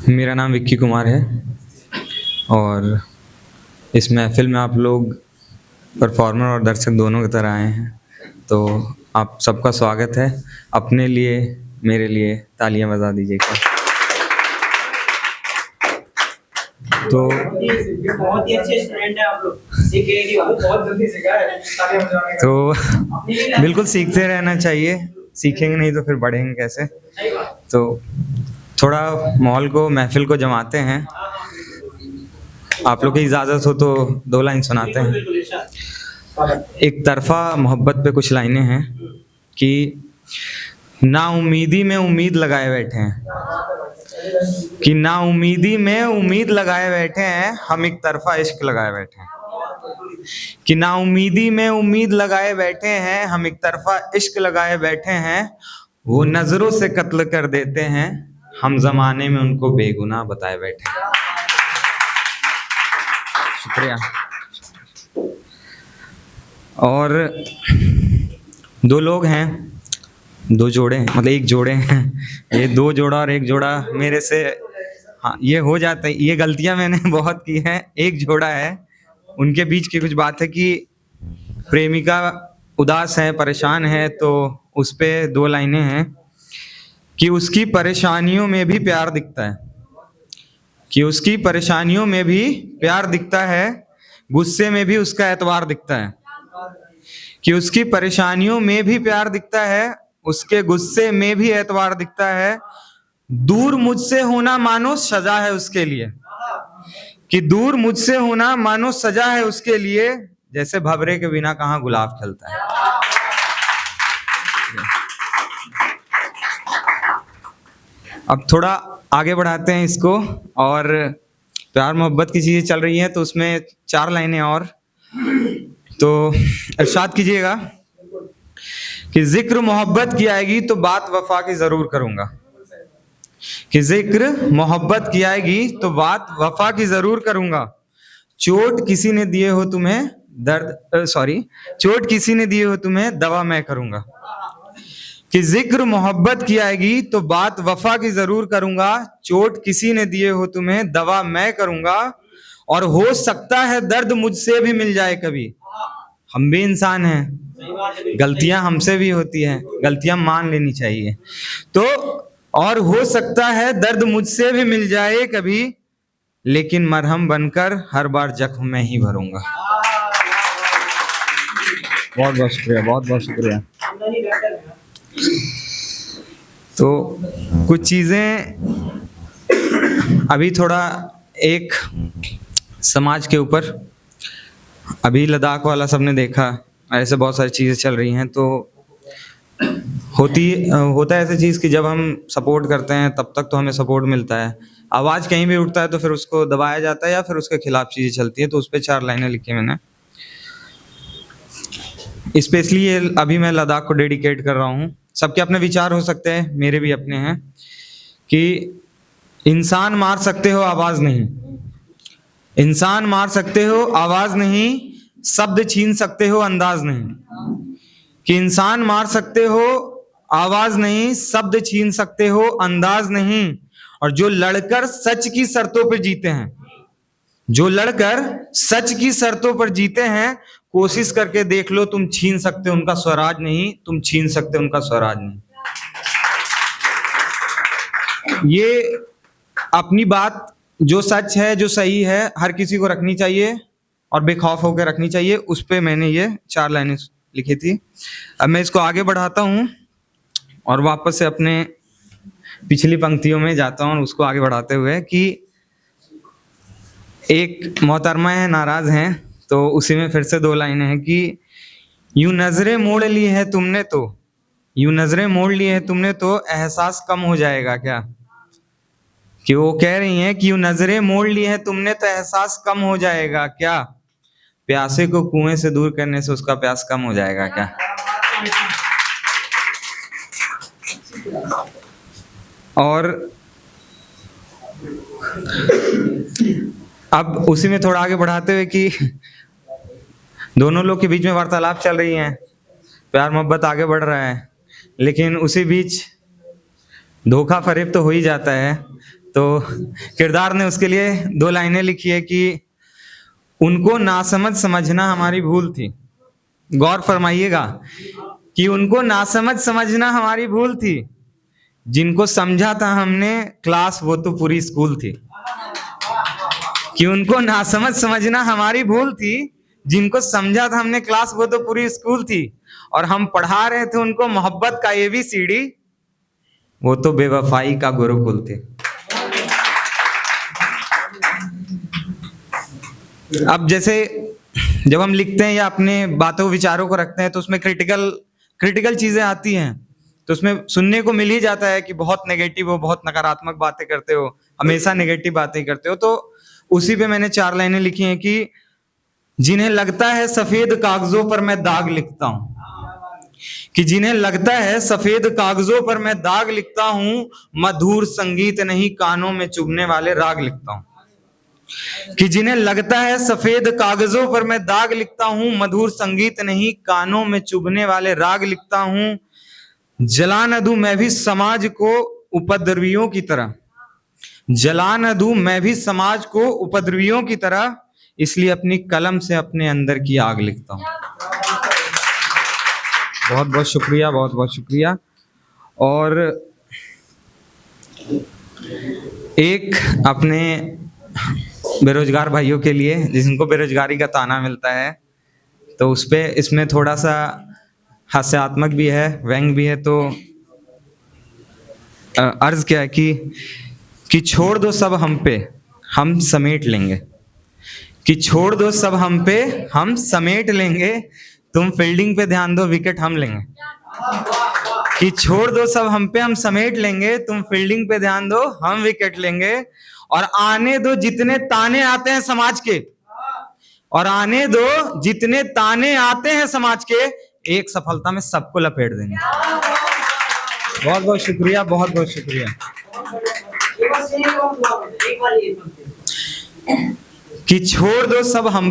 मेरा नाम विक्की कुमार है और इस महफ़िल में आप लोग परफॉर्मर और दर्शक दोनों की तरह आए हैं, तो आप सबका स्वागत है। अपने लिए, मेरे लिए तालियां बजा दीजिएगा। तो बहुत ही अच्छे स्टूडेंट है आप लोग, बहुत जल्दी सीखा है, तालियां बजाने का। तो बिल्कुल सीखते रहना चाहिए, सीखेंगे नहीं तो फिर बढ़ेंगे कैसे। तो थोड़ा माहौल को, महफ़िल को जमाते हैं। आप लोग की इजाज़त हो तो 2 लाइन सुनाते हैं। एक तरफ़ा मोहब्बत पे कुछ लाइनें हैं कि नाउमीदी में उम्मीद लगाए बैठे हैं, कि नाउमीदी में उम्मीद लगाए बैठे हैं, हम एक तरफ़ा इश्क लगाए बैठे हैं। कि नाउमीदी में उम्मीद लगाए बैठे हैं, हम एक तरफ़ा इश्क लगाए बैठे हैं। वो नज़रों से कत्ल कर देते हैं, हम ज़माने में उनको बेगुनाह बताए बैठे हैं। शुक्रिया। और 2 लोग हैं, 2 जोड़े, मतलब एक जोड़े हैं, ये 2 जोड़ा और एक जोड़ा मेरे से, हाँ ये हो जाता है, ये गलतियां मैंने बहुत की हैं। एक जोड़ा है, उनके बीच की कुछ बात है कि प्रेमिका उदास है, परेशान है, तो उस पे 2 लाइनें हैं कि उसकी परेशानियों में भी प्यार दिखता है, कि उसकी परेशानियों में भी प्यार दिखता है, गुस्से में भी उसका एतबार दिखता है। कि उसकी परेशानियों में भी प्यार दिखता है, उसके गुस्से में भी एतबार दिखता है। दूर मुझसे होना मानो सजा है उसके लिए, कि दूर मुझसे होना मानो सजा है उसके लिए, जैसे भंवरे के बिना कहाँ गुलाब खिलता है। अब थोड़ा आगे बढ़ाते हैं इसको, और प्यार मोहब्बत की चीजें चल रही हैं तो उसमें 4 लाइनें और, तो इरशाद कीजिएगा कि जिक्र मोहब्बत की आएगी तो बात वफा की जरूर करूंगा, कि जिक्र मोहब्बत की आएगी तो बात वफा की जरूर करूंगा। चोट किसी ने दिए हो तुम्हें चोट किसी ने दिए हो तुम्हें दवा मैं करूंगा। कि जिक्र मोहब्बत की आएगी तो बात वफा की जरूर करूंगा, चोट किसी ने दिए हो तुम्हें दवा मैं करूंगा। और हो सकता है दर्द मुझसे भी मिल जाए कभी, हम भी इंसान हैं, गलतियां हमसे भी होती हैं, गलतियां मान लेनी चाहिए। तो और हो सकता है दर्द मुझसे भी मिल जाए कभी, लेकिन मरहम बनकर हर बार जख्म मैं ही भरूंगा। बहुत बहुत शुक्रिया, बहुत बहुत शुक्रिया। तो कुछ चीजें अभी थोड़ा एक समाज के ऊपर, अभी लद्दाख वाला सबने देखा, ऐसे बहुत सारी चीजें चल रही हैं। तो होता है ऐसी चीज कि जब हम सपोर्ट करते हैं तब तक तो हमें सपोर्ट मिलता है, आवाज कहीं भी उठता है तो फिर उसको दबाया जाता है या फिर उसके खिलाफ चीजें चलती है। तो उस पर 4 लाइनें लिखी मैंने, स्पेशली ये अभी मैं लद्दाख को डेडिकेट कर रहा हूँ। सबके अपने विचार हो सकते हैं, मेरे भी अपने हैं। कि इंसान मार सकते हो आवाज नहीं, इंसान मार सकते हो आवाज नहीं, शब्द छीन सकते हो अंदाज नहीं। कि इंसान मार सकते हो आवाज नहीं, शब्द छीन सकते हो अंदाज नहीं। और जो लड़कर सच की शर्तों पर जीते हैं, जो लड़कर सच की शर्तों पर जीते हैं, कोशिश करके देख लो, तुम छीन सकते हो उनका स्वराज नहीं, तुम छीन सकते हो उनका स्वराज नहीं। ये अपनी बात जो सच है, जो सही है, हर किसी को रखनी चाहिए और बेखौफ होकर रखनी चाहिए। उस पे मैंने ये 4 लाइनें लिखी थी। अब मैं इसको आगे बढ़ाता हूँ और वापस से अपने पिछली पंक्तियों में जाता हूँ, उसको आगे बढ़ाते हुए कि एक मोहतरमा है, नाराज हैं, तो उसी में फिर से 2 लाइनें हैं कि यूं नजरें मोड़ ली है तुमने तो, यूं नजरें मोड़ ली है तुमने तो एहसास कम हो जाएगा क्या। कि वो कह रही हैं कि यूं नजरें मोड़ ली है तुमने तो एहसास कम हो जाएगा क्या, प्यासे को कुएं से दूर करने से उसका प्यास कम हो जाएगा क्या। और अब उसी में थोड़ा आगे बढ़ाते हुए कि दोनों लोग के बीच में वार्तालाप चल रही है, प्यार मोहब्बत आगे बढ़ रहा है, लेकिन उसी बीच धोखा फरेब तो हो ही जाता है। तो किरदार ने उसके लिए 2 लाइनें लिखी है कि उनको नासमझ समझना हमारी भूल थी। गौर फरमाइएगा कि उनको नासमझ समझना हमारी भूल थी, जिनको समझा था हमने क्लास वो तो पूरी स्कूल थी। कि उनको नासमझ समझना हमारी भूल थी, जिनको समझा था हमने क्लास वो तो पूरी स्कूल थी, और हम पढ़ा रहे थे उनको मोहब्बत का ABCD, वो तो बेवफाई का गुरुकुल थे। अब जैसे जब हम लिखते हैं या अपने बातों विचारों को रखते हैं तो उसमें क्रिटिकल चीजें आती हैं, तो उसमें सुनने को मिल ही जाता है कि बहुत नेगेटिव हो, बहुत नकारात्मक बातें करते हो, हमेशा नेगेटिव बातें करते हो। तो उसी पे मैंने 4 लाइनें लिखी हैं कि जिन्हें लगता है सफेद कागजों पर मैं दाग लिखता हूं, कि जिन्हें लगता है सफेद कागजों पर मैं दाग लिखता हूं, मधुर संगीत नहीं कानों में चुभने वाले राग लिखता हूं। कि जिन्हें लगता है सफेद कागजों पर मैं दाग लिखता हूं, मधुर संगीत नहीं कानों में चुभने वाले राग लिखता हूं। जला न दूं मैं भी समाज को उपद्रवियों की तरह, जला न दूं मैं भी समाज को उपद्रवियों की तरह, इसलिए अपनी कलम से अपने अंदर की आग लिखता हूं। बहुत बहुत शुक्रिया, बहुत बहुत शुक्रिया। और एक अपने बेरोजगार भाइयों के लिए जिनको बेरोजगारी का ताना मिलता है, तो उस पे इसमें थोड़ा सा हास्यात्मक भी है, व्यंग भी है। तो अर्ज क्या है कि छोड़ दो सब हम पे, हम समेट लेंगे। कि छोड़ दो सब हम पे, हम समेट लेंगे, तुम फील्डिंग पे ध्यान दो, विकेट हम लेंगे। कि छोड़ दो सब हम पे, हम समेट लेंगे, तुम फील्डिंग पे ध्यान दो, हम विकेट लेंगे। और आने दो जितने ताने आते हैं समाज के, और आने दो जितने ताने आते हैं समाज के, एक सफलता में सबको लपेट देंगे। बहुत बहुत शुक्रिया, बहुत बहुत शुक्रिया। कि छोड़ दो सब हम